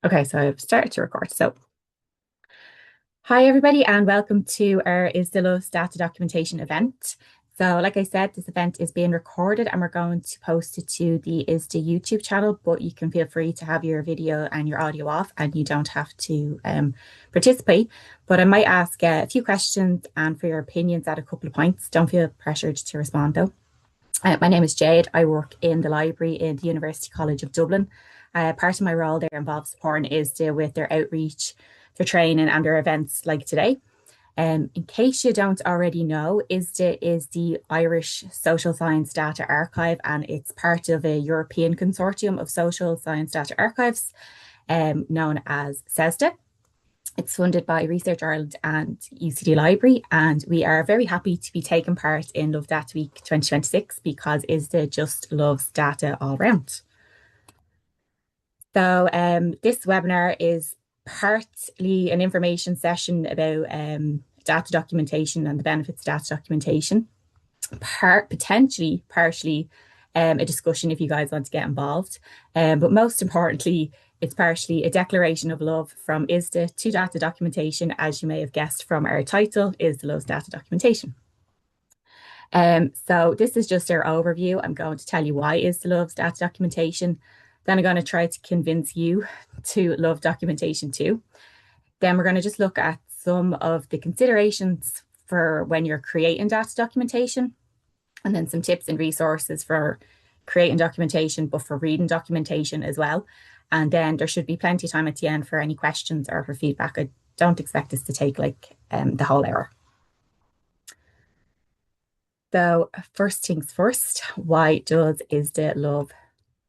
Okay, so I've started to record. So, hi everybody, and welcome to our ISSDA data documentation event. So, like I said, this event is being recorded and we're going to post it to the ISSDA YouTube channel, but you can feel free to have your video and your audio off and you don't have to participate. But I might ask a few questions and for your opinions at a couple of points. Don't feel pressured to respond though. My name is Jade. I work in the library in the University College of Dublin. Part of my role there involves supporting ISSDA with their outreach, their training, and their events like today. In case you don't already know, ISSDA is the Irish Social Science Data Archive, and it's part of a European consortium of social science data archives known as ISSDA. It's funded by Research Ireland and UCD Library, and we are very happy to be taking part in Love Data Week 2026 because ISSDA just loves data all round. So this webinar is partly an information session about data documentation and the benefits of data documentation, potentially partially a discussion if you guys want to get involved. But most importantly, it's partially a declaration of love from ISSDA to data documentation, as you may have guessed from our title, ISSDA loves data documentation. So this is just our overview. I'm going to tell you why ISSDA loves data documentation. Then I'm going to try to convince you to love documentation too. Then we're going to just look at some of the considerations for when you're creating data documentation, and then some tips and resources for creating documentation, but for reading documentation as well. And then there should be plenty of time at the end for any questions or for feedback. I don't expect this to take like the whole hour. So first things first, why does ISSDA love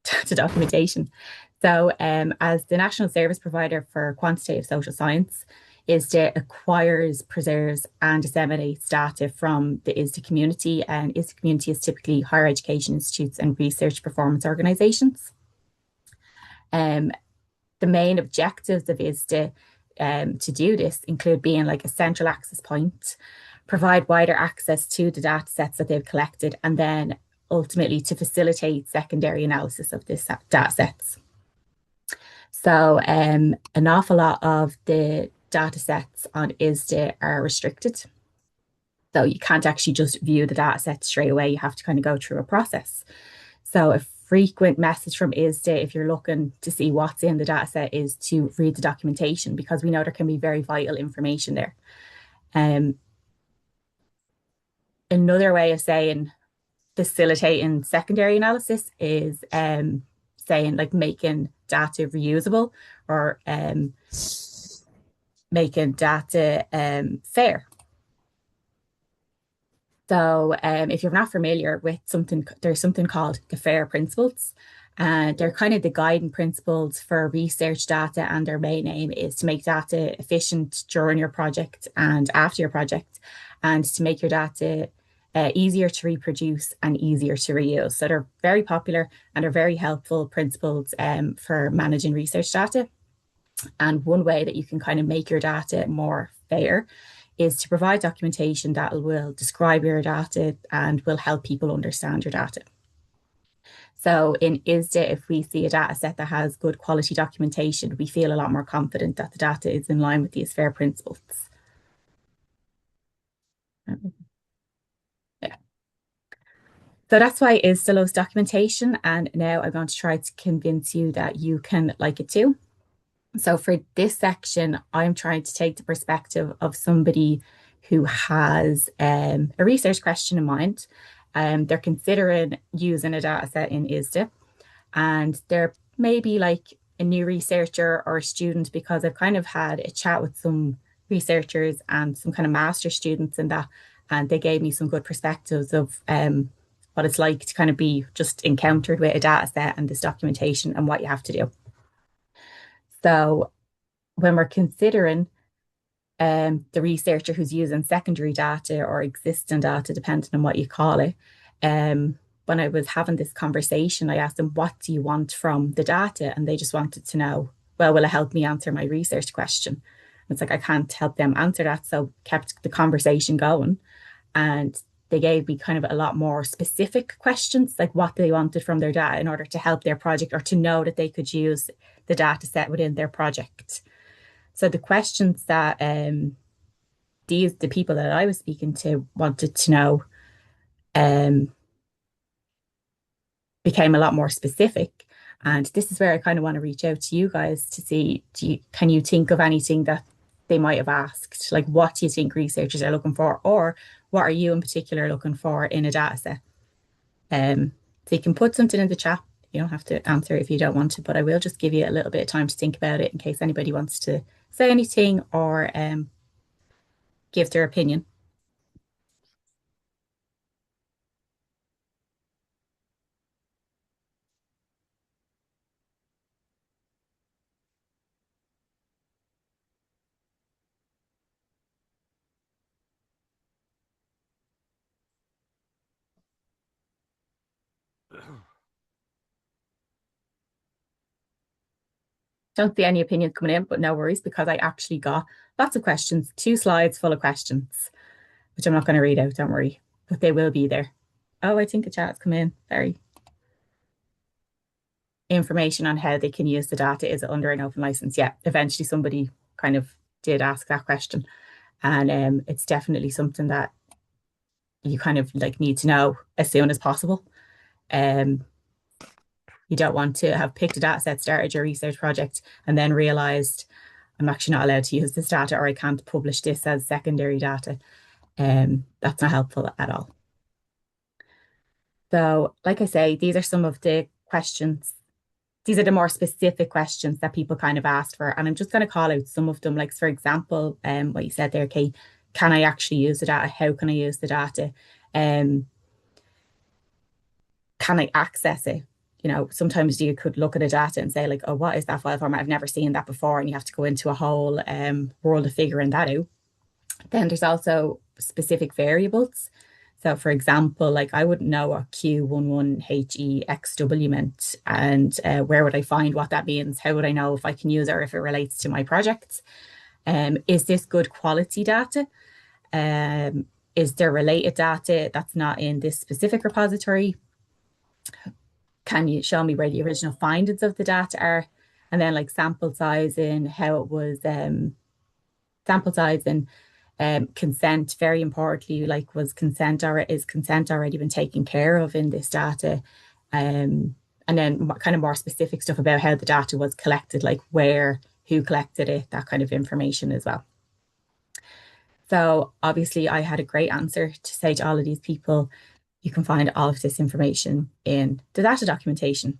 data documentation? So as the national service provider for quantitative social science, ISSDA acquires, preserves, and disseminates data from the ISSDA community. And ISSDA community is typically higher education institutes and research performance organizations. The main objectives of ISSDA to do this include being like a central access point, provide wider access to the data sets that they've collected, and then ultimately to facilitate secondary analysis of this data sets. So an awful lot of the data sets on ISSDA are restricted. So you can't actually just view the data set straight away. You have to kind of go through a process. So a frequent message from ISSDA, if you're looking to see what's in the data set, is to read the documentation because we know there can be very vital information there. Another way of saying facilitating secondary analysis is saying like making data reusable or making data fair. So if you're not familiar with something, there's something called the FAIR principles. And they're kind of the guiding principles for research data, and their main aim is to make data efficient during your project and after your project, and to make your data easier to reproduce and easier to reuse. So they're very popular and are very helpful principles for managing research data. And one way that you can kind of make your data more fair is to provide documentation that will describe your data and will help people understand your data. So in ISSDA, if we see a data set that has good quality documentation, we feel a lot more confident that the data is in line with these FAIR principles. Yeah. So that's why ISSDA loves documentation. And now I'm going to try to convince you that you can like it too. So for this section, I'm trying to take the perspective of somebody who has a research question in mind. They're considering using a data set in ISSDA, and they're maybe like a new researcher or a student, because I've kind of had a chat with some researchers and some kind of master students in that, and they gave me some good perspectives of what it's like to kind of be just encountered with a data set and this documentation and what you have to do. So when we're considering the researcher who's using secondary data or existing data, depending on what you call it, when I was having this conversation, I asked them, what do you want from the data? And they just wanted to know, well, will it help me answer my research question? It's like, I can't help them answer that. So kept the conversation going. And they gave me kind of a lot more specific questions, like what they wanted from their data in order to help their project or to know that they could use the data set within their project. So the questions that the people that I was speaking to wanted to know um, became a lot more specific. And this is where I kind of want to reach out to you guys to see, can you think of anything that they might have asked? Like, what do you think researchers are looking for? Or what are you in particular looking for in a data set? So you can put something in the chat. You don't have to answer if you don't want to, but I will just give you a little bit of time to think about it in case anybody wants to say anything or give their opinion. Don't see any opinions coming in, but no worries because I actually got lots of questions, 2 slides full of questions, which I'm not going to read out, don't worry, but they will be there. Oh, I think a chat's come in. Sorry. Information on how they can use the data. Is it under an open license? Yeah, eventually somebody kind of did ask that question. And it's definitely something that you kind of like need to know as soon as possible. Um, you don't want to have picked a data set, started your research project, and then realized I'm actually not allowed to use this data or I can't publish this as secondary data. That's not helpful at all. So, like I say, these are some of the questions. These are the more specific questions that people kind of asked for. And I'm just going to call out some of them. Like, for example, what you said there, Kate, can I actually use the data? How can I use the data? Um, can I access it? You know, sometimes you could look at a data and say, like, oh, what is that file format? I've never seen that before. And you have to go into a whole world of figuring that out. Then there's also specific variables. So, for example, like I wouldn't know what Q11HEXW meant, and where would I find what that means? How would I know if I can use it or if it relates to my projects? Is this good quality data? Is there related data that's not in this specific repository? Can you show me where the original findings of the data are? And then like sample size and how it was sample size and consent, very importantly, like is consent already been taken care of in this data? And then kind of more specific stuff about how the data was collected, like where, who collected it, that kind of information as well. So obviously I had a great answer to say to all of these people, you can find all of this information in the data documentation.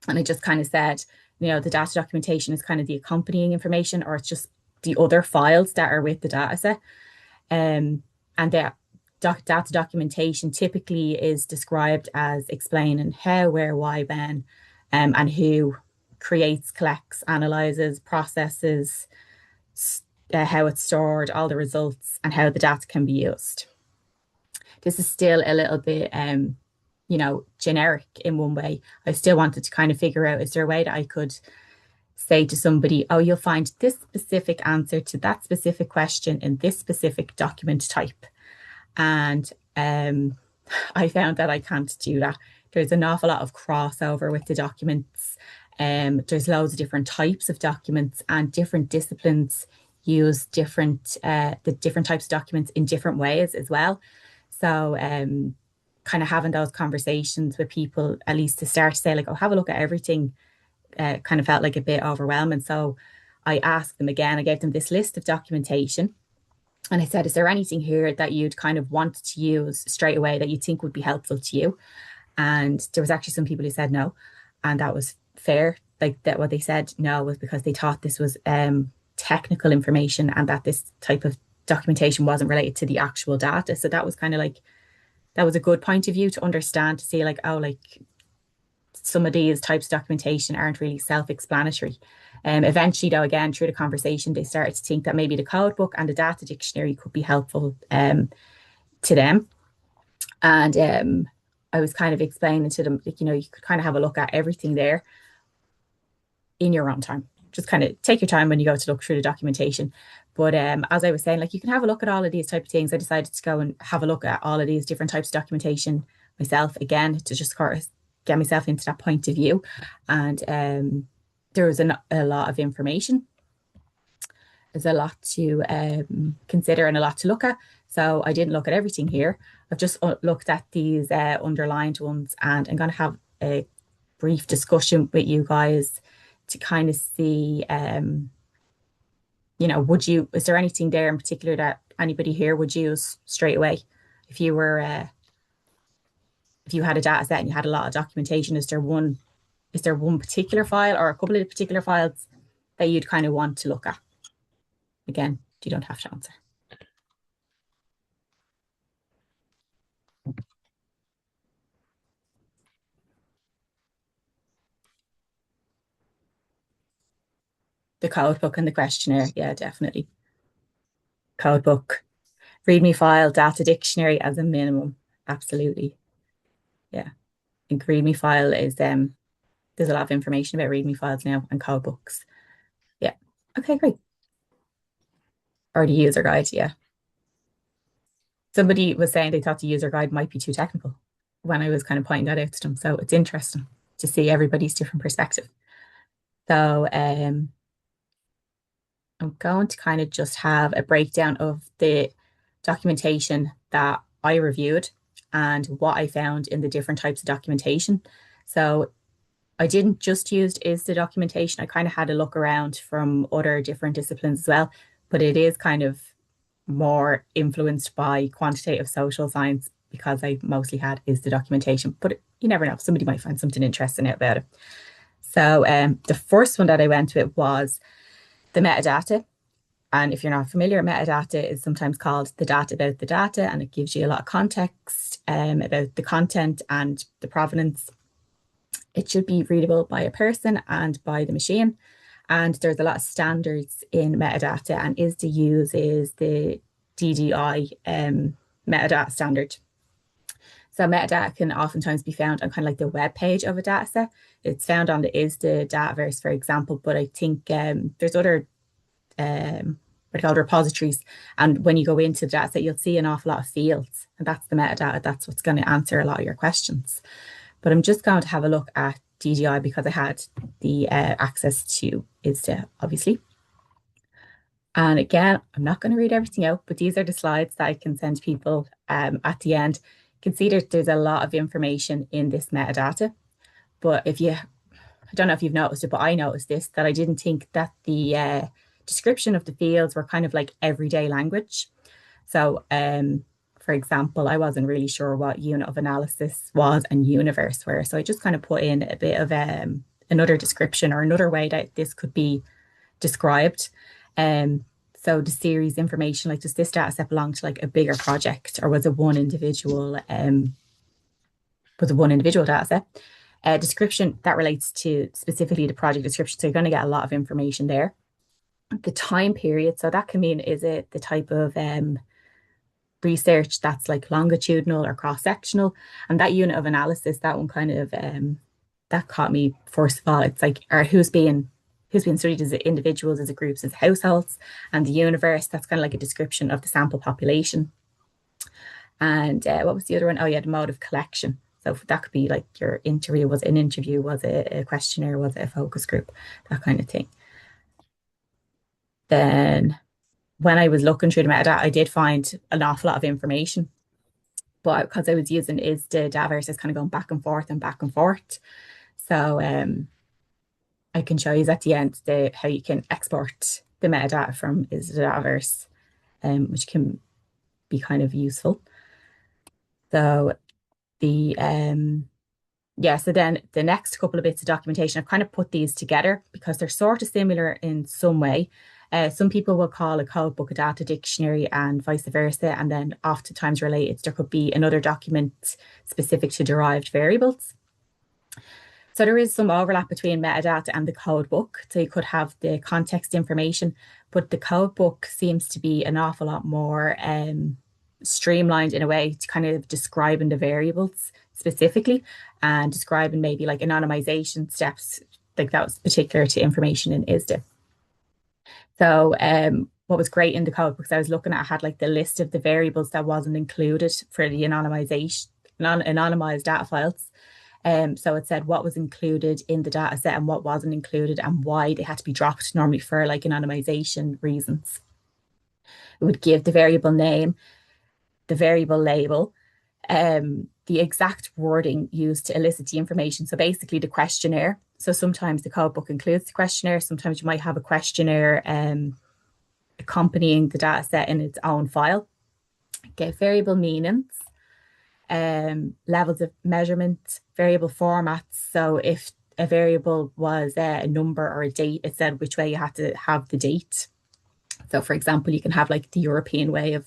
And I just kind of said, you know, the data documentation is kind of the accompanying information, or it's just the other files that are with the data set. And the data documentation typically is described as explaining how, where, why, when, and who creates, collects, analyzes, processes, how it's stored, all the results, and how the data can be used. This is still a little bit, you know, generic in one way. I still wanted to kind of figure out, is there a way that I could say to somebody, oh, you'll find this specific answer to that specific question in this specific document type. And I found that I can't do that. There's an awful lot of crossover with the documents. There's loads of different types of documents, and different disciplines use the different types of documents in different ways as well. So kind of having those conversations with people, at least to start to say like, oh, have a look at everything, kind of felt like a bit overwhelming. So I asked them again, I gave them this list of documentation. And I said, is there anything here that you'd kind of want to use straight away that you think would be helpful to you? And there was actually some people who said no. And that was fair. Like that, what they said no was because they thought this was technical information and that this type of documentation wasn't related to the actual data. So that was kind of like, that was a good point of view to understand, to see like, oh, like some of these types of documentation aren't really self-explanatory. Eventually, though, again, through the conversation, they started to think that maybe the code book and the data dictionary could be helpful to them. And I was kind of explaining to them, like, you know, you could kind of have a look at everything there in your own time. Just kind of take your time when you go to look through the documentation. But as I was saying, like you can have a look at all of these type of things. I decided to go and have a look at all of these different types of documentation myself again to just sort of get myself into that point of view. And there was a lot of information. There's a lot to consider and a lot to look at. So I didn't look at everything here. I've just looked at these underlined ones, and I'm going to have a brief discussion with you guys to kind of see, is there anything there in particular that anybody here would use straight away if you were, if you had a data set and you had a lot of documentation? Is there one particular file or a couple of particular files that you'd kind of want to look at? Again, you don't have to answer. The code book and the questionnaire. Yeah, definitely. Code book, README file, data dictionary as a minimum. Absolutely. Yeah. I think README file is there's a lot of information about README files now and code books. Yeah. Okay, great. Or the user guide, yeah. Somebody was saying they thought the user guide might be too technical when I was kind of pointing that out to them. So it's interesting to see everybody's different perspective. So I'm going to kind of just have a breakdown of the documentation that I reviewed and what I found in the different types of documentation. So I didn't just use ISSDA documentation. I kind of had a look around from other different disciplines as well, but it is kind of more influenced by quantitative social science because I mostly had ISSDA documentation. But you never know, somebody might find something interesting out about it. So the first one that I went with was the metadata. And if you're not familiar, metadata is sometimes called the data about the data, and it gives you a lot of context about the content and the provenance. It should be readable by a person and by the machine. And there's a lot of standards in metadata, and ISSDA uses the DDI metadata standard. So metadata can oftentimes be found on kind of like the web page of a data set. It's found on the ISSDA Dataverse, for example, but I think there's other what are called repositories. And when you go into the data set, you'll see an awful lot of fields. And that's the metadata. That's what's going to answer a lot of your questions. But I'm just going to have a look at DDI because I had the access to ISSDA, obviously. And again, I'm not going to read everything out, but these are the slides that I can send people at the end. You can see that there's a lot of information in this metadata. But I don't know if you've noticed it, but I noticed this, that I didn't think that the description of the fields were kind of like everyday language. So, for example, I wasn't really sure what unit of analysis was and universe were. So I just kind of put in a bit of another description or another way that this could be described. So the series information, like does this data set belong to like a bigger project, or was it one individual data set? Description that relates to specifically the project description. So you're going to get a lot of information there. The time period, so that can mean, is it the type of research that's like longitudinal or cross-sectional? And that unit of analysis, that one kind of that caught me first of all. It's like, who's being studied? Is it individuals, is it groups, is it households? And the universe, that's kind of like a description of the sample population. And what was the other one? Oh yeah, the mode of collection. So that could be like your interview. Was it an interview? Was it a questionnaire? Was it a focus group? That kind of thing. Then when I was looking through the metadata, I did find an awful lot of information. But because I was using ISSDA Dataverse, it's kind of going back and forth and back and forth. So I can show you at the end how you can export the metadata from ISSDA Dataverse, which can be kind of useful. So so then the next couple of bits of documentation, I've kind of put these together because they're sort of similar in some way. Some people will call a code book a data dictionary and vice versa. And then oftentimes related, there could be another document specific to derived variables. So there is some overlap between metadata and the code book. So you could have the context information, but the code book seems to be an awful lot more streamlined in a way to kind of describing the variables specifically and describing maybe like anonymization steps, like that was particular to information in ISSDA. So what was great in the code, because I was looking at, I had like the list of the variables that wasn't included for the anonymized data files. So it said what was included in the data set and what wasn't included and why they had to be dropped, normally for like anonymization reasons. It would give the variable name, the variable label, the exact wording used to elicit the information. So basically the questionnaire. So sometimes the code book includes the questionnaire. Sometimes you might have a questionnaire accompanying the data set in its own file. Get variable meanings, levels of measurement, variable formats. So if a variable was a number or a date, it said which way you had to have the date. So for example, you can have like the European way of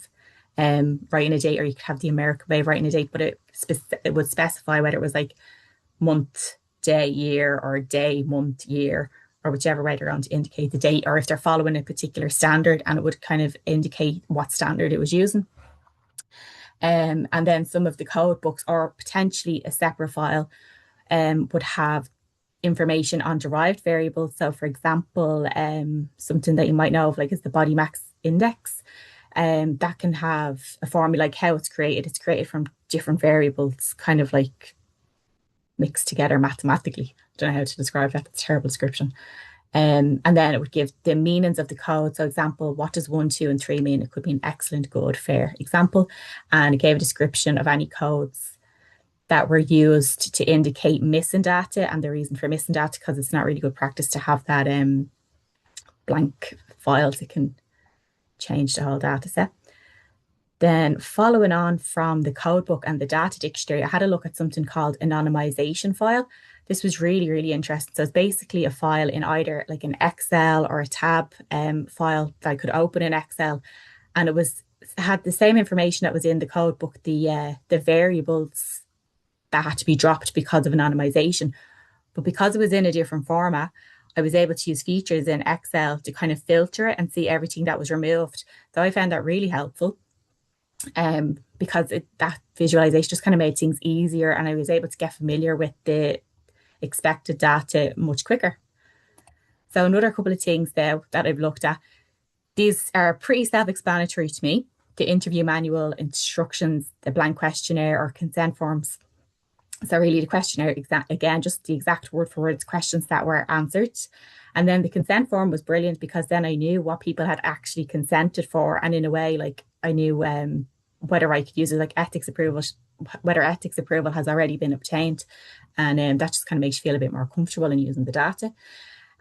writing a date, or you could have the American way of writing a date, but it would specify whether it was like month, day, year, or day, month, year, or whichever way they're going to indicate the date, or if they're following a particular standard, and it would kind of indicate what standard it was using. And then some of the code books, or potentially a separate file, would have information on derived variables. So, for example, something that you might know of, like, is the body mass index. That can have a formula, like how it's created. It's created from different variables, kind of like mixed together mathematically. I don't know how to describe that. That's a terrible description. And then it would give the meanings of the code. So, example, what does 1, 2, and 3 mean? It could mean excellent, good, fair, example. And it gave a description of any codes that were used to indicate missing data, and the reason for missing data, because it's not really good practice to have that blank files. It can change the whole data set. Then following on from the codebook and the data dictionary, I had a look at something called anonymization file. This was really, really interesting. So it's basically a file in either like an Excel or a tab file that I could open in Excel. And it had the same information that was in the codebook, the variables that had to be dropped because of anonymization. But because it was in a different format, I was able to use features in Excel to kind of filter it and see everything that was removed. So I found that really helpful. Because that visualization just kind of made things easier, and I was able to get familiar with the expected data much quicker. So another couple of things there that I've looked at, these are pretty self-explanatory to me: the interview manual, instructions, the blank questionnaire or consent forms. So really the questionnaire, again, just the exact word for words questions that were answered. And then the consent form was brilliant, because then I knew what people had actually consented for. And in a way, like, I knew whether I could use it, like ethics approval, whether ethics approval has already been obtained. And that just kind of makes you feel a bit more comfortable in using the data.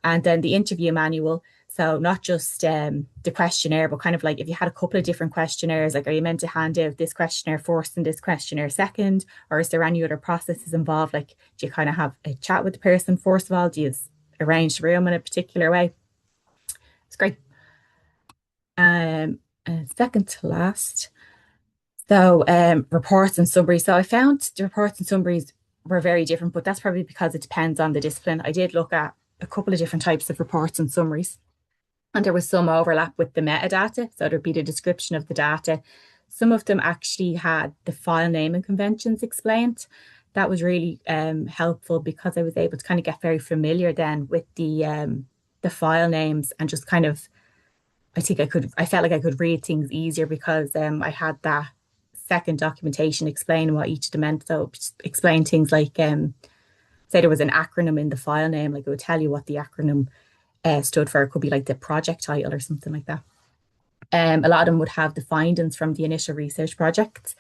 And then the interview manual. So not just the questionnaire, but kind of like if you had a couple of different questionnaires, like, are you meant to hand out this questionnaire first and this questionnaire second? Or is there any other processes involved? Like, do you kind of have a chat with the person first of all? Do you arrange the room in a particular way? It's great. And second to last. So reports and summaries. So I found the reports and summaries were very different, but that's probably because it depends on the discipline. I did look at a couple of different types of reports and summaries, and there was some overlap with the metadata. So there'd be the description of the data. Some of them actually had the file naming conventions explained. That was really helpful, because I was able to kind of get very familiar then with the file names, and just kind of, I felt like I could read things easier, because I had that second documentation explaining what each of them meant. So explain things like, say there was an acronym in the file name, like it would tell you what the acronym stood for. It could be like the project title or something like that. A lot of them would have the findings from the initial research projects.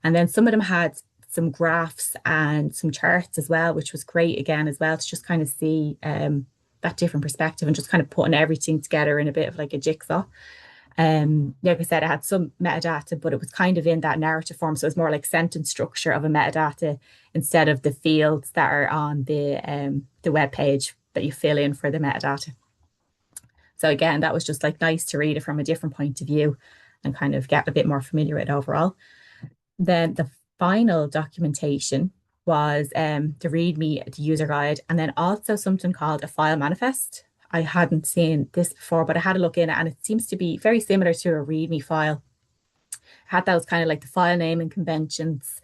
And then some of them had some graphs and some charts as well, which was great again as well, to just kind of see that different perspective, and just kind of putting everything together in a bit of like a jigsaw. Like I said, I had some metadata, but it was kind of in that narrative form. So it was more like sentence structure of a metadata, instead of the fields that are on the web page that you fill in for the metadata. So again, that was just like nice to read it from a different point of view and kind of get a bit more familiar with it overall. Then the final documentation was the README, the user guide, and then also something called a file manifest. I hadn't seen this before, but I had a look in it, and it seems to be very similar to a README file. It had those kind of like the file naming conventions,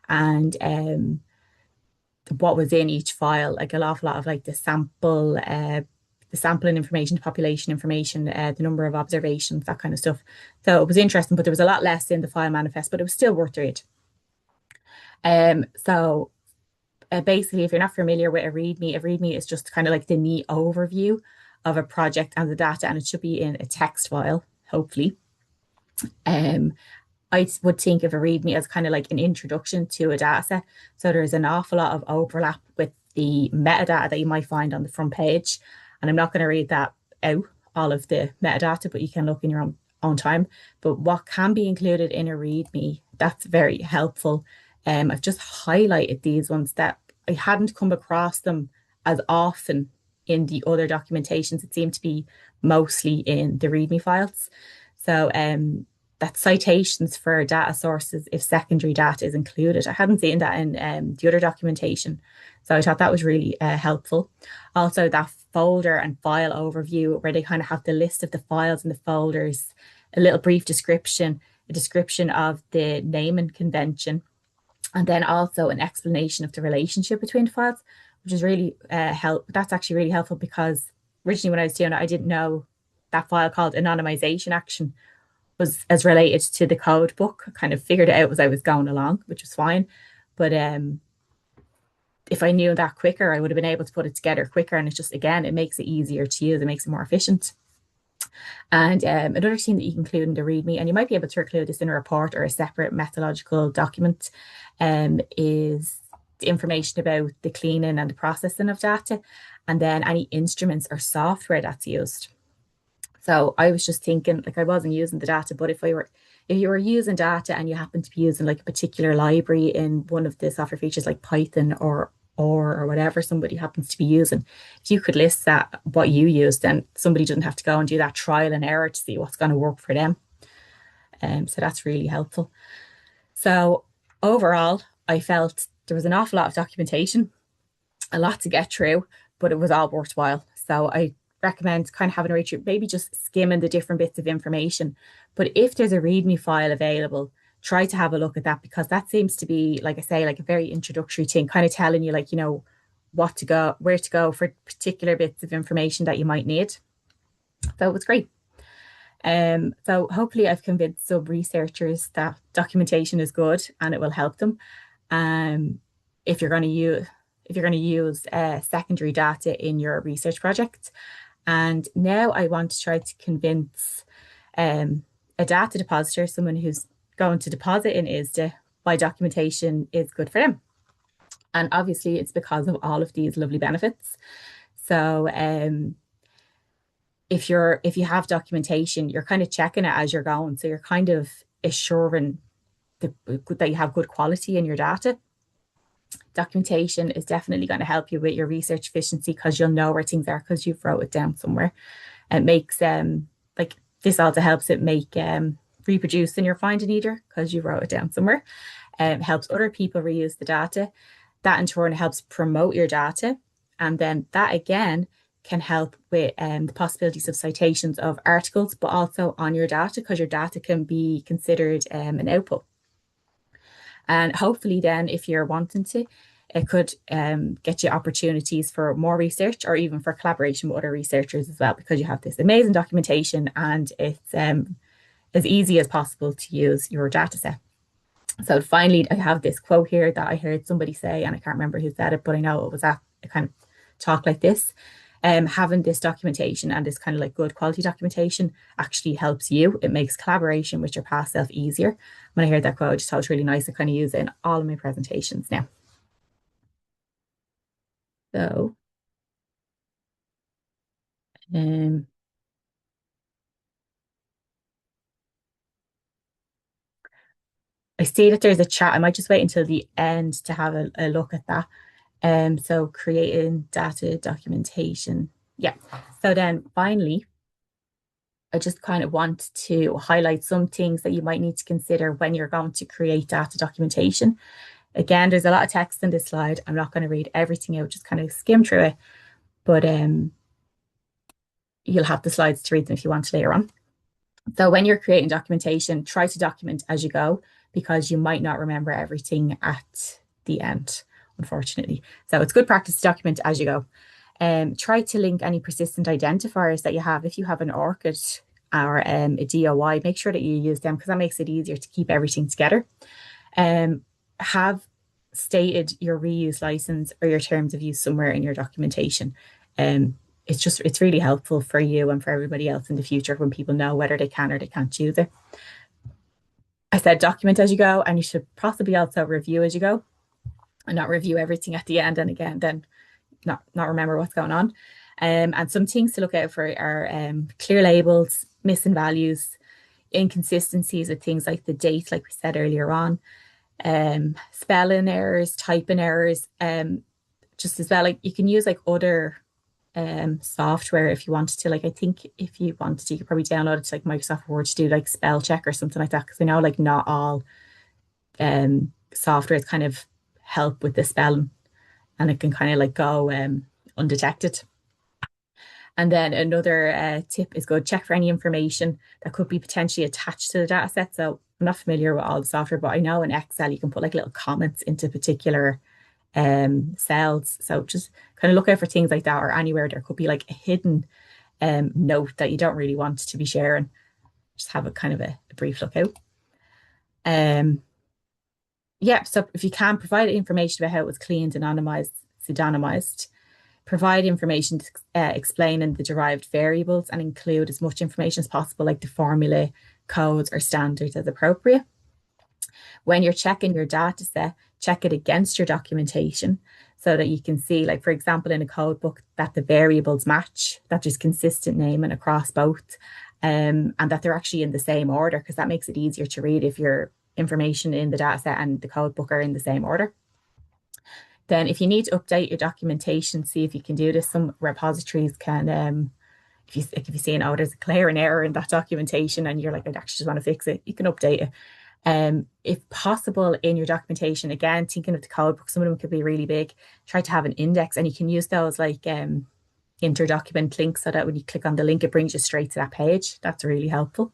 and what was in each file, like an awful lot of like the sampling information, population information, the number of observations, that kind of stuff. So it was interesting, but there was a lot less in the file manifest, but it was still worth the read. So Basically, if you're not familiar with a README is just kind of like the neat overview of a project and the data, and it should be in a text file, hopefully. Um, I would think of a README as kind of like an introduction to a data set. So there's an awful lot of overlap with the metadata that you might find on the front page. And I'm not going to read that out, all of the metadata, but you can look in your own time. But what can be included in a README, that's very helpful. I've just highlighted these ones that I hadn't come across them as often in the other documentations. It seemed to be mostly in the README files. So that citations for data sources if secondary data is included. I hadn't seen that in the other documentation. So I thought that was really helpful. Also, that folder and file overview where they kind of have the list of the files and the folders, a little brief description, a description of the naming convention, and then also an explanation of the relationship between the files, which is really That's actually really helpful because originally when I was doing it, I didn't know that file called anonymization action was as related to the code book. I kind of figured it out as I was going along, which was fine. But if I knew that quicker, I would have been able to put it together quicker. And it's just, again, it makes it easier to use. It makes it more efficient. And another thing that you can include in the README, and you might be able to include this in a report or a separate methodological document, is the information about the cleaning and the processing of data, and then any instruments or software that's used. So I was just thinking, like I wasn't using the data, but if you were using data and you happen to be using like a particular library in one of the software features like Python or whatever somebody happens to be using, if you could list that what you use, then somebody doesn't have to go and do that trial and error to see what's going to work for them. So that's really helpful. So overall, I felt there was an awful lot of documentation, a lot to get through, but it was all worthwhile. So I recommend kind of having a read through, maybe just skimming the different bits of information. But if there's a README file available, try to have a look at that because that seems to be, like I say, like a very introductory thing, kind of telling you, like, what to go, where to go for particular bits of information that you might need. So it was great. So hopefully I've convinced some researchers that documentation is good and it will help them. If you're going to use secondary data in your research project. And now I want to try to convince a data depositor, someone who's going to deposit in ISSDA, why documentation is good for them. And obviously it's because of all of these lovely benefits. So if you have documentation, you're kind of checking it as you're going. So you're kind of assuring that you have good quality in your data. Documentation is definitely going to help you with your research efficiency because you'll know where things are because you've wrote it down somewhere. It makes like this also helps it make reproducing your finding either because you wrote it down somewhere. Helps other people reuse the data. That in turn helps promote your data, and then that again can help with the possibilities of citations of articles, but also on your data because your data can be considered an output. And hopefully then, if you're wanting to, it could get you opportunities for more research or even for collaboration with other researchers as well, because you have this amazing documentation and it's as easy as possible to use your data set. So finally, I have this quote here that I heard somebody say, and I can't remember who said it, but I know it was at a kind of talk like this. Having this documentation and this kind of like good quality documentation actually helps you. It makes collaboration with your past self easier. When I heard that quote, I just thought it was really nice to kind of use it in all of my presentations now. So, I see that there's a chat. I might just wait until the end to have a look at that. So creating data documentation. Yeah. So then finally, I just kind of want to highlight some things that you might need to consider when you're going to create data documentation. Again, there's a lot of text in this slide. I'm not going to read everything out, just kind of skim through it. But you'll have the slides to read them if you want to later on. So when you're creating documentation, try to document as you go because you might not remember everything at the end, unfortunately. So it's good practice to document as you go. Try to link any persistent identifiers that you have. If you have an ORCID or a DOI, make sure that you use them because that makes it easier to keep everything together. Have stated your reuse license or your terms of use somewhere in your documentation. It's really helpful for you and for everybody else in the future when people know whether they can or they can't use it. I said document as you go, and you should possibly also review as you go and not review everything at the end and again then not remember what's going on. And some things to look out for are clear labels, missing values, inconsistencies with things like the date, like we said earlier on, spelling errors, typing errors, just as well. Like you can use like other software if you wanted to. Like I think if you wanted to, you could probably download it to like Microsoft Word to do like spell check or something like that. Because I know like not all softwares kind of help with the spelling, and it can kind of like go undetected. And then another tip is go check for any information that could be potentially attached to the data set. So I'm not familiar with all the software, but I know in Excel you can put like little comments into particular cells. So just kind of look out for things like that, or anywhere there could be like a hidden note that you don't really want to be sharing. Just have a kind of a brief look out. Yeah, so if you can provide information about how it was cleaned, anonymized, pseudonymized, provide information explaining the derived variables and include as much information as possible, like the formula, codes, or standards as appropriate. When you're checking your data set, check it against your documentation so that you can see, like, for example, in a code book, that the variables match, that there's consistent naming across both, and that they're actually in the same order, because that makes it easier to read if your information in the data set and the code book are in the same order. Then if you need to update your documentation, see if you can do this. Some repositories can, if you see there's a glaring error in that documentation and you're like, I actually just want to fix it, you can update it. If possible, in your documentation, again, thinking of the code book, some of them could be really big, try to have an index, and you can use those like inter-document links so that when you click on the link, it brings you straight to that page. That's really helpful.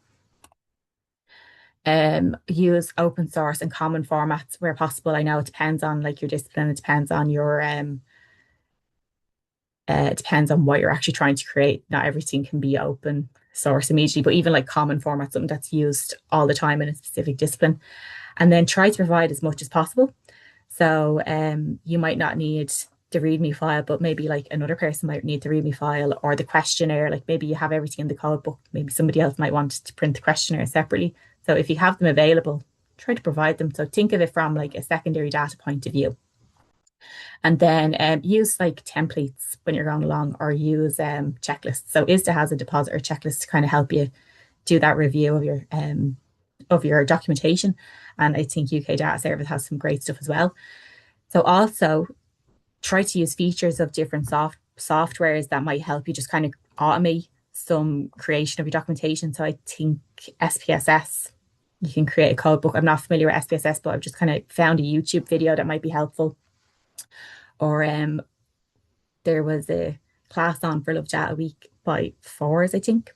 Use open source and common formats where possible. I know it depends on like your discipline, it depends on your it depends on what you're actually trying to create. Not everything can be open source immediately, but even like common formats, something that's used all the time in a specific discipline. And then try to provide as much as possible. So you might not need the README file, but maybe like another person might need the README file, or the questionnaire. Like maybe you have everything in the code book, maybe somebody else might want to print the questionnaire separately. So if you have them available, try to provide them. So think of it from like a secondary data point of view. And then use like templates when you're going along, or use checklists. So ISSDA has a depositor checklist to kind of help you do that review of your documentation. And I think UK Data Service has some great stuff as well. So also try to use features of different softwares that might help you just kind of automate some creation of your documentation. So I think SPSS, you can create a code book. I'm not familiar with SPSS, but I've just kind of found a YouTube video that might be helpful. Or there was a class on for Love Data Week by Fours, I think.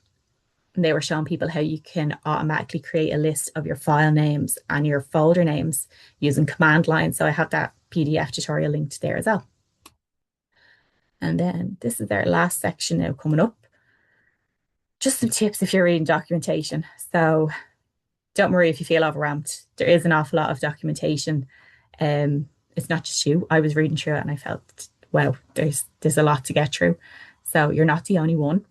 And they were showing people how you can automatically create a list of your file names and your folder names using command line. So I have that PDF tutorial linked there as well. And then this is our last section now coming up. Just some tips if you're reading documentation. So don't worry if you feel overwhelmed. There is an awful lot of documentation. It's not just you. I was reading through it and I felt, wow, there's a lot to get through. So you're not the only one.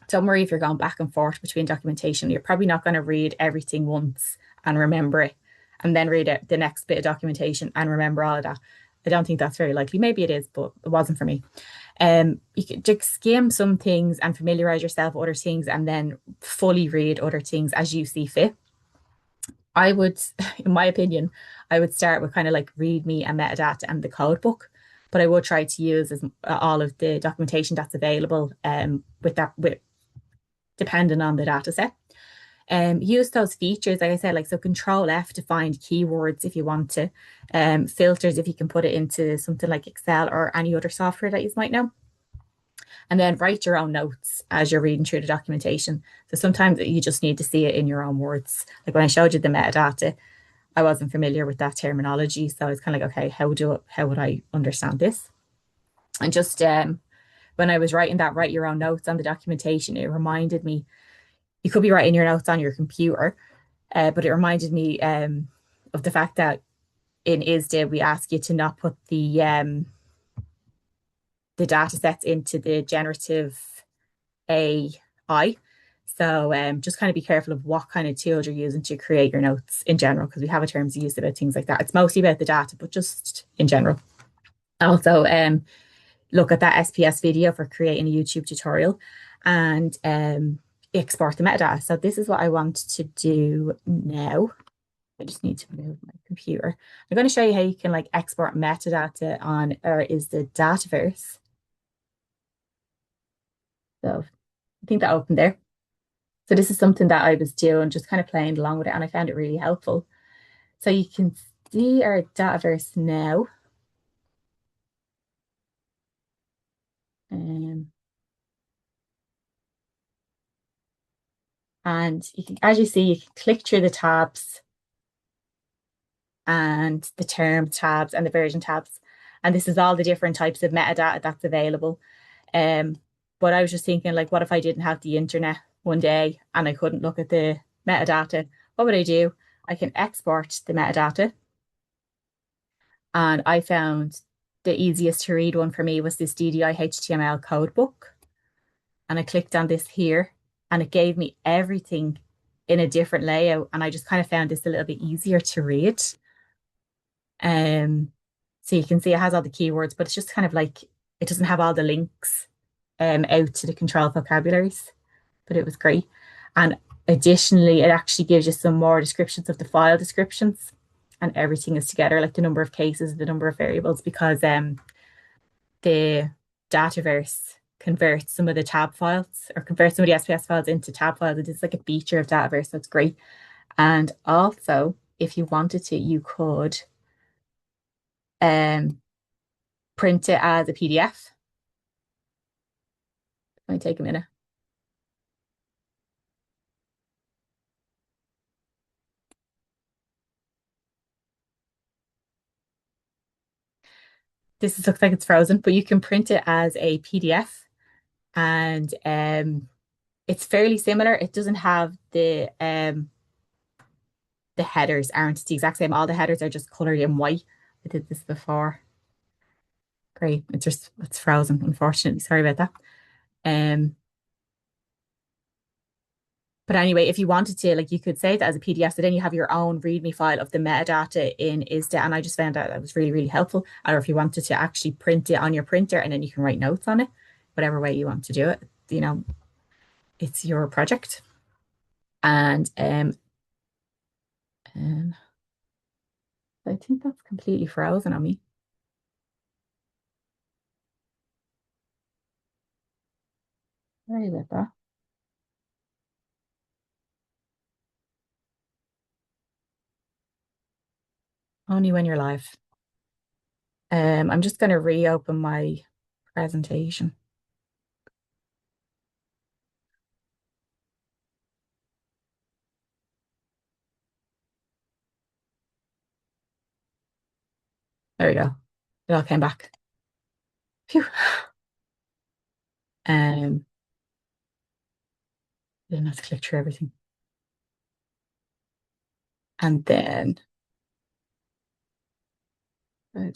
Don't worry if you're going back and forth between documentation. You're probably not going to read everything once and remember it, and then read the next bit of documentation and remember all of that. I don't think that's very likely. Maybe it is, but it wasn't for me. You can just skim some things and familiarize yourself with other things, and then fully read other things as you see fit. I would, in my opinion, I would start with kind of like README and metadata and the code book, but I would try to use all of the documentation that's available with depending on the data set. Use those features, like I said, like so Control F to find keywords if you want to, filters if you can put it into something like Excel or any other software that you might know. And then write your own notes as you're reading through the documentation. So sometimes you just need to see it in your own words. Like when I showed you the metadata, I wasn't familiar with that terminology. So I was kind of like, okay, how would I understand this? And just when I was writing that, write your own notes on the documentation, it reminded me, you could be writing your notes on your computer, but it reminded me of the fact that in ISDA, we ask you to not put the data sets into the generative AI. So just kind of be careful of what kind of tools you're using to create your notes in general, because we have a terms of use about things like that. It's mostly about the data, but just in general. Also, look at that SPS video for creating a YouTube tutorial and export the metadata. So this is what I want to do now. I just need to move my computer. I'm going to show you how you can like export metadata on or is the Dataverse. So I think that opened there. So this is something that I was doing, just kind of playing along with it, and I found it really helpful. So you can see our Dataverse now. Um, and you can, as you see, you can click through the tabs and the term tabs and the version tabs. And this is all the different types of metadata that's available. Um, but I was just thinking, like, what if I didn't have the internet one day and I couldn't look at the metadata? What would I do? I can export the metadata. And I found the easiest to read one for me was this DDI HTML code book. And I clicked on this here and it gave me everything in a different layout. And I just kind of found this a little bit easier to read. Um, so you can see it has all the keywords, but it's just kind of like it doesn't have all the links out to the control vocabularies, but it was great. And additionally, it actually gives you some more descriptions of the file descriptions, and everything is together, like the number of cases, the number of variables, because the Dataverse converts some of the tab files or converts some of the SPS files into tab files. It is like a feature of Dataverse, so it's great. And also, if you wanted to, you could um, print it as a PDF. It might take a minute. This looks like it's frozen, but you can print it as a PDF, and it's fairly similar. It doesn't have the headers aren't the exact same. All the headers are just colored in white. I did this before. Great. It's frozen, unfortunately. Sorry about that. Um, but anyway, if you wanted to, like you could save that as a PDF. So then you have your own README file of the metadata in ISDA. And I just found out that was really, really helpful. Or if you wanted to actually print it on your printer and then you can write notes on it, whatever way you want to do it, it's your project. And I think that's completely frozen on me. Sorry about that. Only when you're live. I'm just going to reopen my presentation. There we go. It all came back. Phew. Um, didn't have to click through everything. And then, and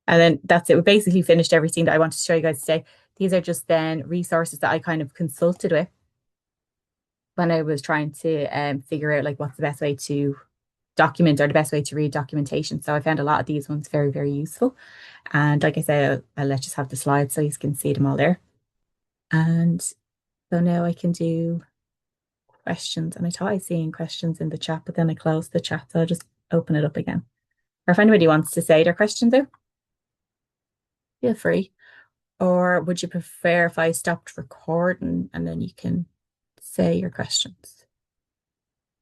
then that's it. We basically finished everything that I wanted to show you guys today. These are just then resources that I kind of consulted with when I was trying to figure out like what's the best way to document or the best way to read documentation. So I found a lot of these ones very, very useful. And like I said, I'll let you have the slides so you can see them all there. And so now I can do questions. And I thought I seen questions in the chat, but then I closed the chat. So I'll just open it up again. Or if anybody wants to say their question there, feel free. Or would you prefer if I stopped recording and then you can say your questions?